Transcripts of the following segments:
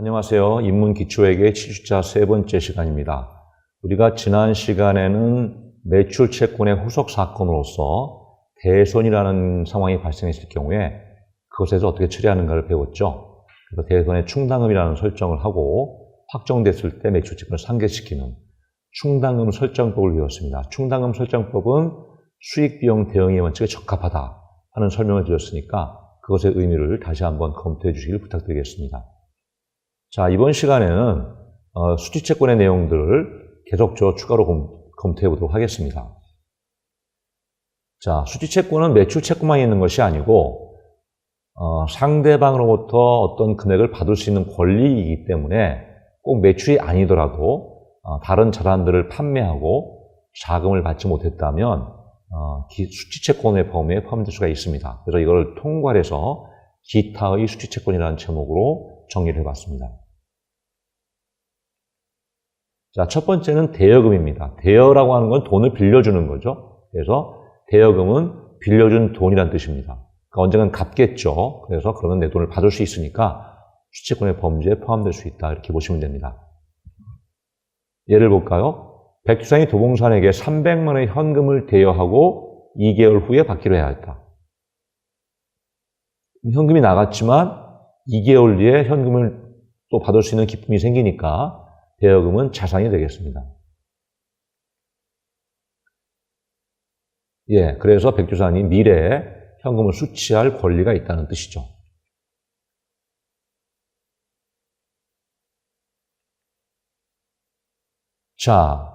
안녕하세요. 인문기초회계 7주차 세 번째 시간입니다. 우리가 지난 시간에는 매출 채권의 후속 사건으로서 대손이라는 상황이 발생했을 경우에 그것에서 어떻게 처리하는가를 배웠죠. 그래서 대손의 충당금이라는 설정을 하고 확정됐을 때 매출 채권을 상계시키는 충당금 설정법을 배웠습니다. 충당금 설정법은 수익비용 대응의 원칙에 적합하다 하는 설명을 드렸으니까 그것의 의미를 다시 한번 검토해 주시길 부탁드리겠습니다. 자, 이번 시간에는 수취채권의 내용들을 계속적으로 추가로 검토해 보도록 하겠습니다. 자, 수취채권은 매출 채권만 있는 것이 아니고 상대방으로부터 어떤 금액을 받을 수 있는 권리이기 때문에 꼭 매출이 아니더라도 다른 자산들을 판매하고 자금을 받지 못했다면 수취채권의 범위에 포함될 수가 있습니다. 그래서 이걸 통괄해서 기타의 수취채권이라는 제목으로 정리를 해봤습니다. 자, 첫 번째는 대여금입니다. 대여라고 하는 건 돈을 빌려주는 거죠. 그래서 대여금은 빌려준 돈이라는 뜻입니다. 그러니까 언젠간 갚겠죠. 그래서 그러면 내 돈을 받을 수 있으니까 수취채권의 범죄에 포함될 수 있다. 이렇게 보시면 됩니다. 예를 볼까요? 백주상이 도봉산에게 300만 원의 현금을 대여하고 2개월 후에 받기로 해야 했다. 현금이 나갔지만 2개월 뒤에 현금을 또 받을 수 있는 기쁨이 생기니까 대여금은 자산이 되겠습니다. 예, 그래서 백주산이 미래에 현금을 수취할 권리가 있다는 뜻이죠. 자,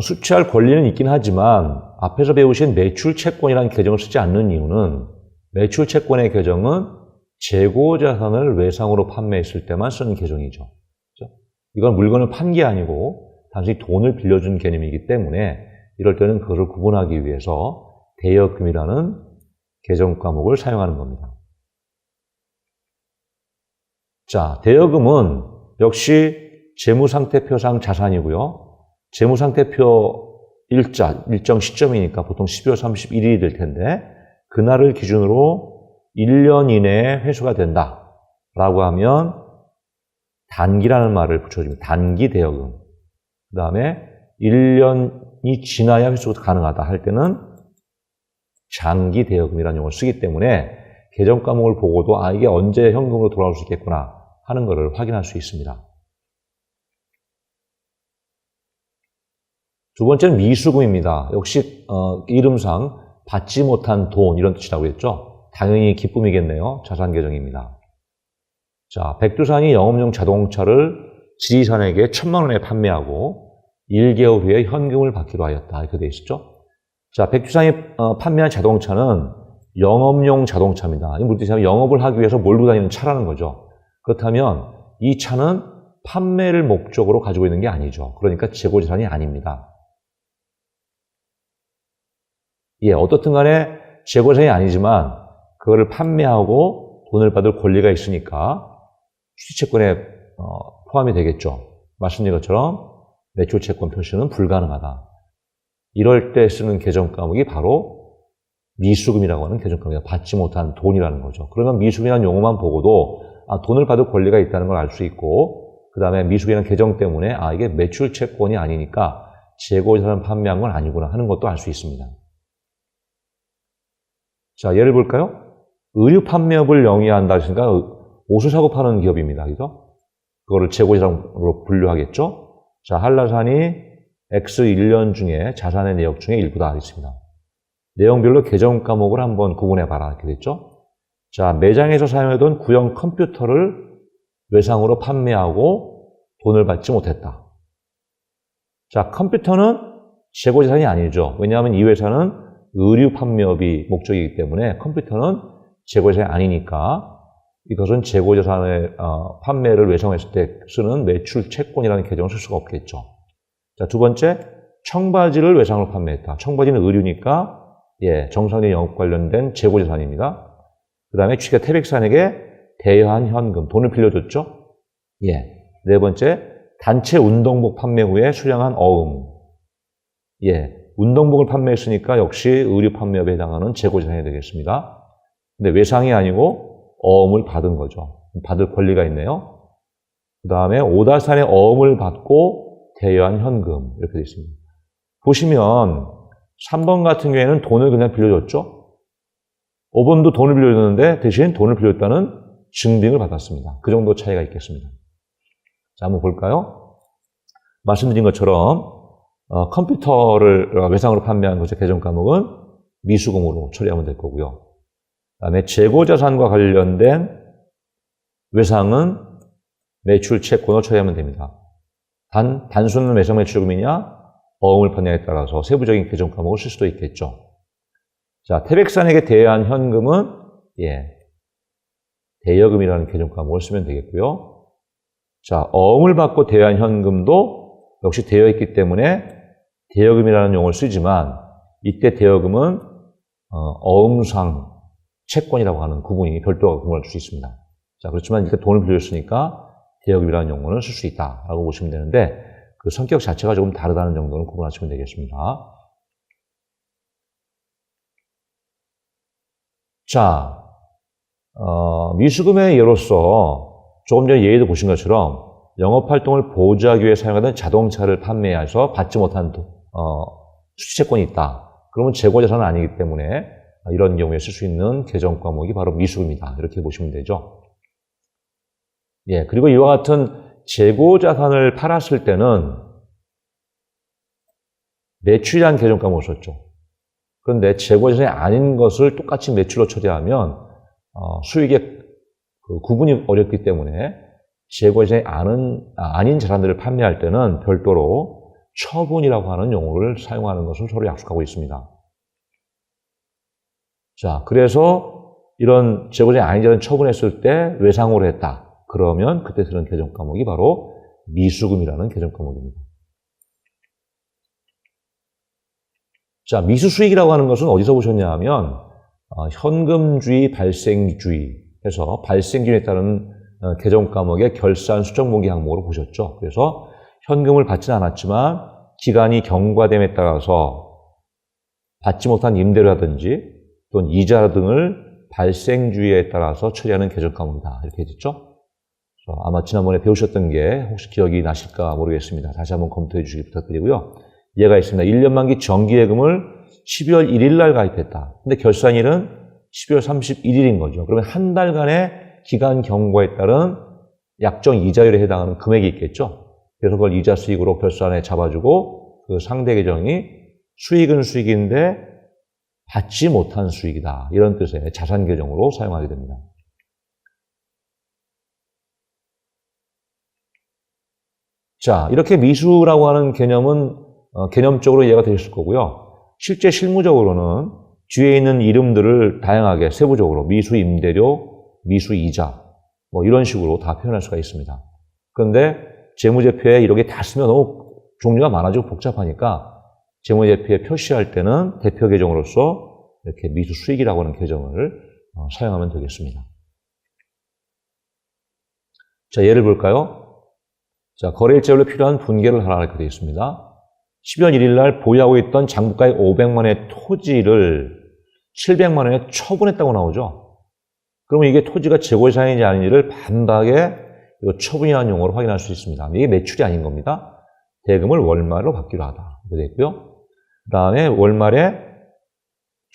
수취할 권리는 있긴 하지만 앞에서 배우신 매출채권이라는 계정을 쓰지 않는 이유는 매출채권의 계정은 재고자산을 외상으로 판매했을 때만 쓰는 계정이죠. 그렇죠? 이건 물건을 판 게 아니고 단순히 돈을 빌려준 개념이기 때문에 이럴 때는 그것을 구분하기 위해서 대여금이라는 계정 과목을 사용하는 겁니다. 자, 대여금은 역시 재무상태표상 자산이고요. 재무상태표 일정 시점이니까 보통 12월 31일이 될 텐데 그날을 기준으로 1년 이내에 회수가 된다라고 하면 단기라는 말을 붙여줍니다. 단기 대여금. 그 다음에 1년이 지나야 회수가 가능하다 할 때는 장기 대여금이라는 용어를 쓰기 때문에 계정 과목을 보고도 이게 언제 현금으로 돌아올 수 있겠구나 하는 것을 확인할 수 있습니다. 두 번째는 미수금입니다. 역시 이름상 받지 못한 돈 이런 뜻이라고 했죠. 당연히 기쁨이겠네요. 자산 계정입니다. 자, 백두산이 영업용 자동차를 지리산에게 1,000만 원에 판매하고 1개월 후에 현금을 받기로 하였다. 이렇게 되어 있었죠. 자, 백두산이 판매한 자동차는 영업용 자동차입니다. 무슨 뜻이냐면 영업을 하기 위해서 몰고 다니는 차라는 거죠. 그렇다면 이 차는 판매를 목적으로 가지고 있는 게 아니죠. 그러니까 재고자산이 아닙니다. 예, 어떻든 간에 재고자산이 아니지만 그거를 판매하고 돈을 받을 권리가 있으니까 수취채권에 포함이 되겠죠. 말씀드린 것처럼 매출채권 표시는 불가능하다. 이럴 때 쓰는 계정 과목이 바로 미수금이라고 하는 계정 과목이다. 받지 못한 돈이라는 거죠. 그러면 미수금이라는 용어만 보고도 돈을 받을 권리가 있다는 걸 알 수 있고 그 다음에 미수금이라는 계정 때문에 이게 매출채권이 아니니까 재고자산 판매한 건 아니구나 하는 것도 알 수 있습니다. 자, 예를 볼까요? 의류 판매업을 영위한다 했으니까 옷을 사고 파는 기업입니다. 그죠? 그거를 재고자산으로 분류하겠죠? 자, 한라산이 X 1년 중에 자산의 내역 중에 일부다 했습니다. 내용별로 계정 과목을 한번 구분해봐라 이렇게 됐죠? 자, 매장에서 사용하던 구형 컴퓨터를 외상으로 판매하고 돈을 받지 못했다. 자, 컴퓨터는 재고자산이 아니죠. 왜냐하면 이 회사는 의류 판매업이 목적이기 때문에 컴퓨터는 재고자산이 아니니까 이것은 재고자산의 판매를 외상했을 때 쓰는 매출채권이라는 계정을 쓸 수가 없겠죠. 자, 두 번째, 청바지를 외상으로 판매했다. 청바지는 의류니까 정상적인 영업 관련된 재고자산입니다. 그 다음에 취가 태백산에게 대여한 현금, 돈을 빌려줬죠. 네 번째, 단체 운동복 판매 후에 수령한 어음. 운동복을 판매했으니까 역시 의류 판매업에 해당하는 재고자산이 되겠습니다. 근데 외상이 아니고 어음을 받은 거죠. 받을 권리가 있네요. 그 다음에 오달산의 어음을 받고 대여한 현금 이렇게 되어 있습니다. 보시면 3번 같은 경우에는 돈을 그냥 빌려줬죠. 5번도 돈을 빌려줬는데 대신 돈을 빌려줬다는 증빙을 받았습니다. 그 정도 차이가 있겠습니다. 자, 한번 볼까요? 말씀드린 것처럼 컴퓨터를 외상으로 판매한 것의 개정 과목은 미수금으로 처리하면 될 거고요. 그 다음에 재고자산과 관련된 외상은 매출 채권으로 처리하면 됩니다. 단순 외상 매출금이냐 어음을 판매에 따라서 세부적인 개정 과목을 쓸 수도 있겠죠. 자, 태백산에게 대여한 현금은 대여금이라는 개정 과목을 쓰면 되겠고요. 자, 어음을 받고 대여한 현금도 역시 대여했기 때문에 대여금이라는 용어를 쓰지만 이때 대여금은 어음상 채권이라고 하는 구분이 별도로 구분할 수 있습니다. 자, 그렇지만 이때 돈을 빌렸으니까 대여금이라는 용어는 쓸 수 있다라고 보시면 되는데 그 성격 자체가 조금 다르다는 정도는 구분하시면 되겠습니다. 자, 미수금의 예로서 조금 전에 예에도 보신 것처럼 영업활동을 보조하기 위해 사용하던 자동차를 판매해서 받지 못한 수취채권이 있다. 그러면 재고자산은 아니기 때문에 이런 경우에 쓸 수 있는 개정 과목이 바로 미수금이다. 이렇게 보시면 되죠. 그리고 이와 같은 재고자산을 팔았을 때는 매출이라는 개정 과목을 썼죠. 그런데 재고자산이 아닌 것을 똑같이 매출로 처리하면 수익의 구분이 어렵기 때문에 재고자산이 아닌 자산들을 판매할 때는 별도로 처분이라고 하는 용어를 사용하는 것을 서로 약속하고 있습니다. 자, 그래서 이런 재고자산이 아닌 자산을 처분했을 때 외상으로 했다. 그러면 그때 쓰는 개정 과목이 바로 미수금이라는 개정 과목입니다. 자, 미수수익이라고 하는 것은 어디서 보셨냐 하면 현금주의, 발생주의 해서 발생주의에 따른 개정 과목의 결산 수정본기 항목으로 보셨죠. 그래서 현금을 받지는 않았지만 기간이 경과됨에 따라서 받지 못한 임대료라든지 또는 이자 등을 발생주의에 따라서 처리하는 개정 과목이다. 이렇게 됐죠. 아마 지난번에 배우셨던 게 혹시 기억이 나실까 모르겠습니다. 다시 한번 검토해 주시기 부탁드리고요. 예가 있습니다. 1년 만기 정기예금을 12월 1일 날 가입했다. 근데 결산일은 12월 31일인 거죠. 그러면 한 달간의 기간 경과에 따른 약정 이자율에 해당하는 금액이 있겠죠. 그래서 그걸 이자 수익으로 결산에 잡아주고 그 상대 계정이 수익은 수익인데 받지 못한 수익이다. 이런 뜻의 자산 계정으로 사용하게 됩니다. 자, 이렇게 미수라고 하는 개념은 개념적으로 이해가 되실 거고요. 실제 실무적으로는 뒤에 있는 이름들을 다양하게 세부적으로 미수 임대료, 미수 이자 뭐 이런 식으로 다 표현할 수가 있습니다. 그런데 재무제표에 이렇게 다 쓰면 너무 종류가 많아지고 복잡하니까 재무제표에 표시할 때는 대표 계정으로서 이렇게 미수 수익이라고 하는 계정을 사용하면 되겠습니다. 자, 예를 볼까요? 자, 거래일자율로 필요한 분계를 하라 이렇게 되어 있습니다. 12월 1일 날 보유하고 있던 장부가액 500만 원의 토지를 700만 원에 처분했다고 나오죠. 그러면 이게 토지가 재고자산인지 아닌지를 반박에 처분이라는 용어로 확인할 수 있습니다. 이게 매출이 아닌 겁니다. 대금을 월말로 받기로 하다. 이렇게 되어 있고요. 그 다음에 월말에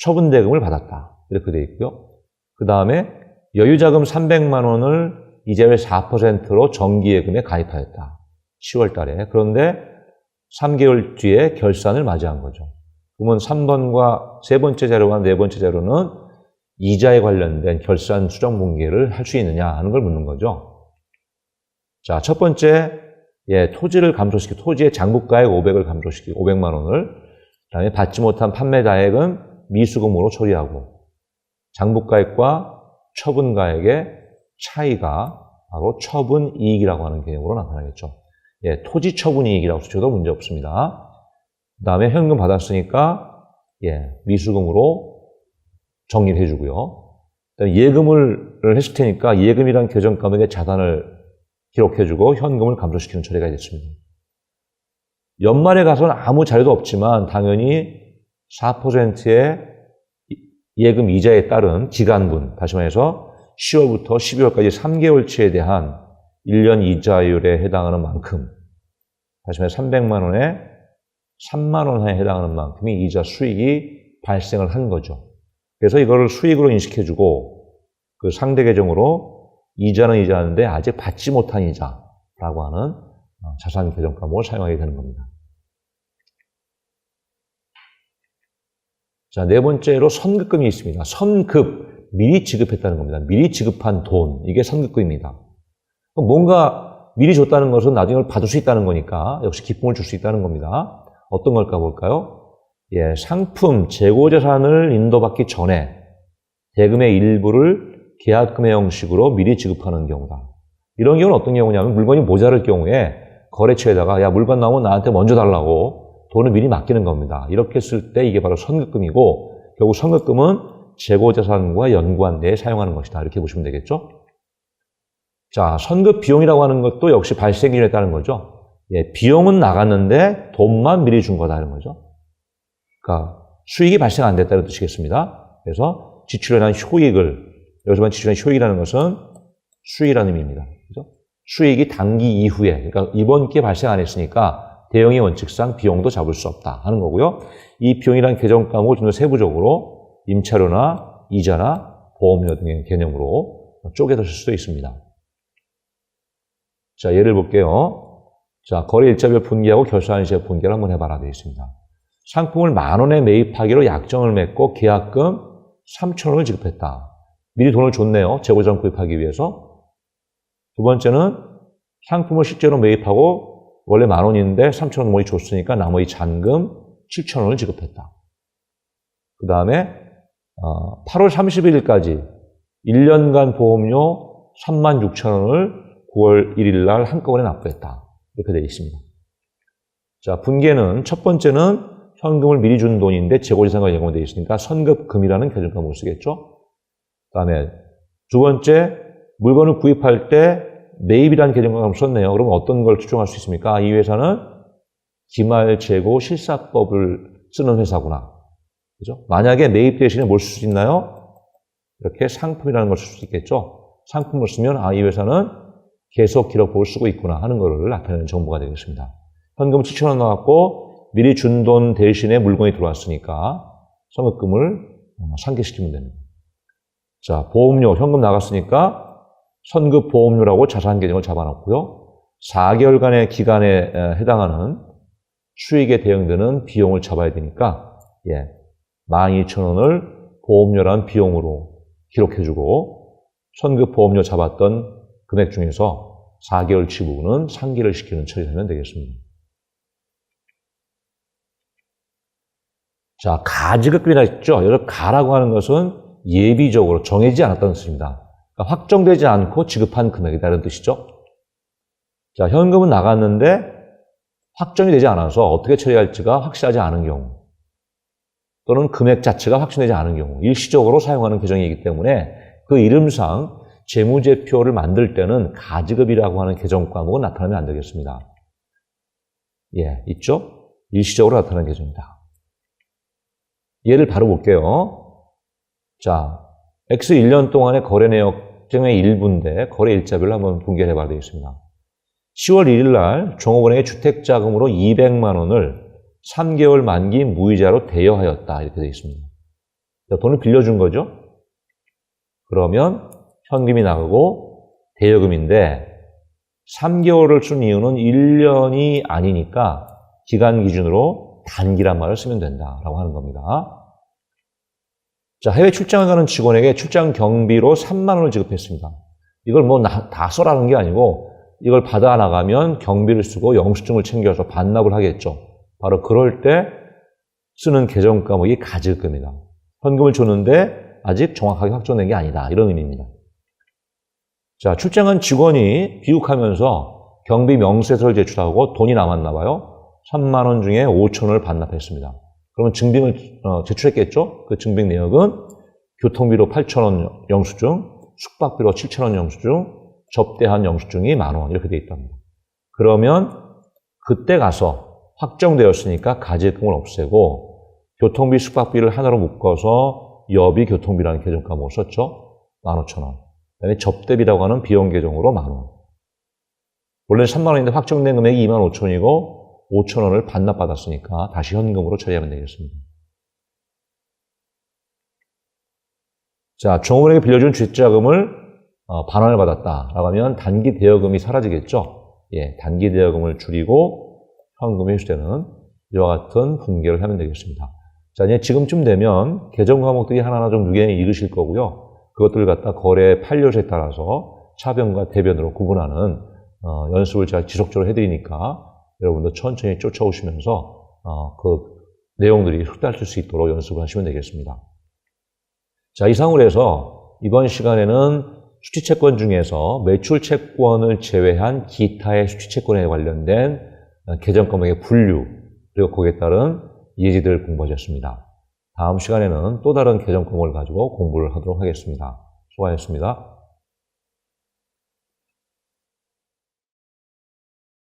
처분 대금을 받았다. 이렇게 되어 있고요. 그 다음에 여유자금 300만 원을 이자율 4%로 정기예금에 가입하였다. 10월 달에. 그런데 3개월 뒤에 결산을 맞이한 거죠. 그러면 3번과 세 번째 자료와 네 번째 자료는 이자에 관련된 결산 수정 분계를 할 수 있느냐 하는 걸 묻는 거죠. 자, 첫 번째, 토지를 감소시키고, 토지의 장부가액 500을 감소시키고, 500만 원을, 그 다음에 받지 못한 판매자액은 미수금으로 처리하고, 장부가액과 처분가액의 차이가 바로 처분이익이라고 하는 개념으로 나타나겠죠. 토지 처분이익이라고 쓰셔도 문제 없습니다. 그 다음에 현금 받았으니까 미수금으로 정리를 해주고요. 예금을 했을 테니까 예금이란 계정 과목의 자산을 기록해주고 현금을 감소시키는 처리가 됐습니다. 연말에 가서는 아무 자료도 없지만 당연히 4%의 예금 이자에 따른 기간분, 다시 말해서 10월부터 12월까지 3개월치에 대한 1년 이자율에 해당하는 만큼, 다시 말해 300만 원에 3만 원에 해당하는 만큼이 이자 수익이 발생을 한 거죠. 그래서 이거를 수익으로 인식해주고 그 상대 계정으로 이자는 이자인데 아직 받지 못한 이자라고 하는 자산 계정 과목을 사용하게 되는 겁니다. 자, 네 번째로 선급금이 있습니다. 선급, 미리 지급했다는 겁니다. 미리 지급한 돈, 이게 선급금입니다. 뭔가 미리 줬다는 것은 나중에 받을 수 있다는 거니까 역시 기쁨을 줄 수 있다는 겁니다. 어떤 걸까 볼까요? 예, 상품, 재고자산을 인도받기 전에 대금의 일부를 계약금의 형식으로 미리 지급하는 경우다. 이런 경우는 어떤 경우냐면 물건이 모자랄 경우에 거래처에다가 야, 물건 나오면 나한테 먼저 달라고 돈을 미리 맡기는 겁니다. 이렇게 했을 때 이게 바로 선급금이고 결국 선급금은 재고자산과 연구한 데에 사용하는 것이다. 이렇게 보시면 되겠죠? 자, 선급 비용이라고 하는 것도 역시 발생 기준에 따른 거죠. 예, 비용은 나갔는데 돈만 미리 준 거다 이런 거죠. 그러니까 수익이 발생 안 됐다는 뜻이겠습니다. 그래서 지출에 대한 효익을, 여기서만 지출에 대한 효익이라는 것은 수익이라는 의미입니다. 그죠? 수익이 단기 이후에, 그러니까 이번 기회에 발생 안 했으니까 대형의 원칙상 비용도 잡을 수 없다 하는 거고요. 이 비용이라는 계정 과목을 좀 더 세부적으로 임차료나 이자나 보험료 등의 개념으로 쪼개서 쓸 수도 있습니다. 자, 예를 볼게요. 자, 거래 일자별 분기하고 결산 시에 분기를 한번 해봐라 되어 있습니다. 상품을 10,000원에 매입하기로 약정을 맺고 계약금 3,000원을 지급했다. 미리 돈을 줬네요. 재고자산 구입하기 위해서. 두 번째는 상품을 실제로 매입하고 원래 10,000원인데 3,000원 모이 줬으니까 나머지 잔금 7,000원을 지급했다. 그 다음에 8월 31일까지 1년간 보험료 36,000원을 9월 1일 날 한꺼번에 납부했다. 이렇게 되어 있습니다. 자, 분계는 첫 번째는 현금을 미리 준 돈인데 재고자산과 연관되어 있으니까 선급금이라는 계정 과목을 쓰겠죠. 그 다음에 두 번째, 물건을 구입할 때 매입이라는 계정 과목을 썼네요. 그러면 어떤 걸 추정할 수 있습니까? 이 회사는 기말 재고 실사법을 쓰는 회사구나. 그죠? 만약에 매입 대신에 뭘 쓸 수 있나요? 이렇게 상품이라는 걸 쓸 수 있겠죠. 상품을 쓰면 이 회사는 계속 기록법을 쓰고 있구나 하는 것을 나타내는 정보가 되겠습니다. 현금 7,000원 나왔고 미리 준 돈 대신에 물건이 들어왔으니까 선급금을 상계시키면 됩니다. 자, 보험료, 현금 나갔으니까 선급 보험료라고 자산 계정을 잡아놓고요. 4개월간의 기간에 해당하는 수익에 대응되는 비용을 잡아야 되니까 12,000원을 보험료라는 비용으로 기록해주고 선급 보험료 잡았던 금액 중에서 4개월 지불은 상기를 시키는 처리를 하면 되겠습니다. 자, 가지급금이라 했죠. 여기서 가라고 하는 것은 예비적으로 정해지지 않았다는 뜻입니다. 그러니까 확정되지 않고 지급한 금액이다 이런 뜻이죠. 자, 현금은 나갔는데 확정이 되지 않아서 어떻게 처리할지가 확실하지 않은 경우 또는 금액 자체가 확정되지 않은 경우 일시적으로 사용하는 계정이기 때문에 그 이름상 재무제표를 만들 때는 가지급이라고 하는 계정 과목은 나타나면 안 되겠습니다. 예, 있죠? 일시적으로 나타나는 계정이다. 예를 바로 볼게요. 자, X 1년 동안의 거래 내역 중의 일부인데 거래 일자별로 한번 분개해 봐야 되겠습니다. 10월 1일 날 종업원에게 주택자금으로 200만 원을 3개월 만기 무이자로 대여하였다. 이렇게 되어 있습니다. 돈을 빌려준 거죠. 그러면 현금이 나가고 대여금인데 3개월을 쓴 이유는 1년이 아니니까 기간 기준으로 단기란 말을 쓰면 된다라고 하는 겁니다. 자, 해외 출장을 가는 직원에게 출장 경비로 3만 원을 지급했습니다. 이걸 뭐 다 써라는 게 아니고 이걸 받아 나가면 경비를 쓰고 영수증을 챙겨서 반납을 하겠죠. 바로 그럴 때 쓰는 계정 과목이 가지급금이다. 현금을 줬는데 아직 정확하게 확정된 게 아니다. 이런 의미입니다. 자, 출장한 직원이 귀국하면서 경비 명세서를 제출하고 돈이 남았나 봐요. 3만 원 중에 5천 원을 반납했습니다. 그러면 증빙을 제출했겠죠? 그 증빙 내역은 교통비로 8천 원 영수증, 숙박비로 7천 원 영수증, 접대한 영수증이 10,000원 이렇게 돼 있답니다. 그러면 그때 가서 확정되었으니까 가지급금을 없애고 교통비, 숙박비를 하나로 묶어서 여비 교통비라는 계정 과목을 썼죠. 15,000원. 그다음에 접대비라고 하는 비용 계정으로 10,000원. 원래 3만 원인데 확정된 금액이 2만 5천 원이고 5천 원을 반납받았으니까 다시 현금으로 처리하면 되겠습니다. 자, 종업원에게 빌려준 주식자금을 반환을 받았다라고 하면 단기 대여금이 사라지겠죠. 예, 단기 대여금을 줄이고 현금이 회수되는 이와 같은 분계를 하면 되겠습니다. 자, 이제 지금쯤 되면 개정 과목들이 하나하나 좀 눈에 익으실 거고요. 그것들을 갖다 거래 판례에 따라서 차변과 대변으로 구분하는 연습을 제가 지속적으로 해드리니까 여러분도 천천히 쫓아오시면서 그 내용들이 흡수될 수 있도록 연습을 하시면 되겠습니다. 자, 이상으로 해서 이번 시간에는 수취채권 중에서 매출채권을 제외한 기타의 수취채권에 관련된 개정 과목의 분류 그리고 거기에 따른 예제들을 공부하셨습니다. 다음 시간에는 또 다른 개정 과목을 가지고 공부를 하도록 하겠습니다. 수고하셨습니다.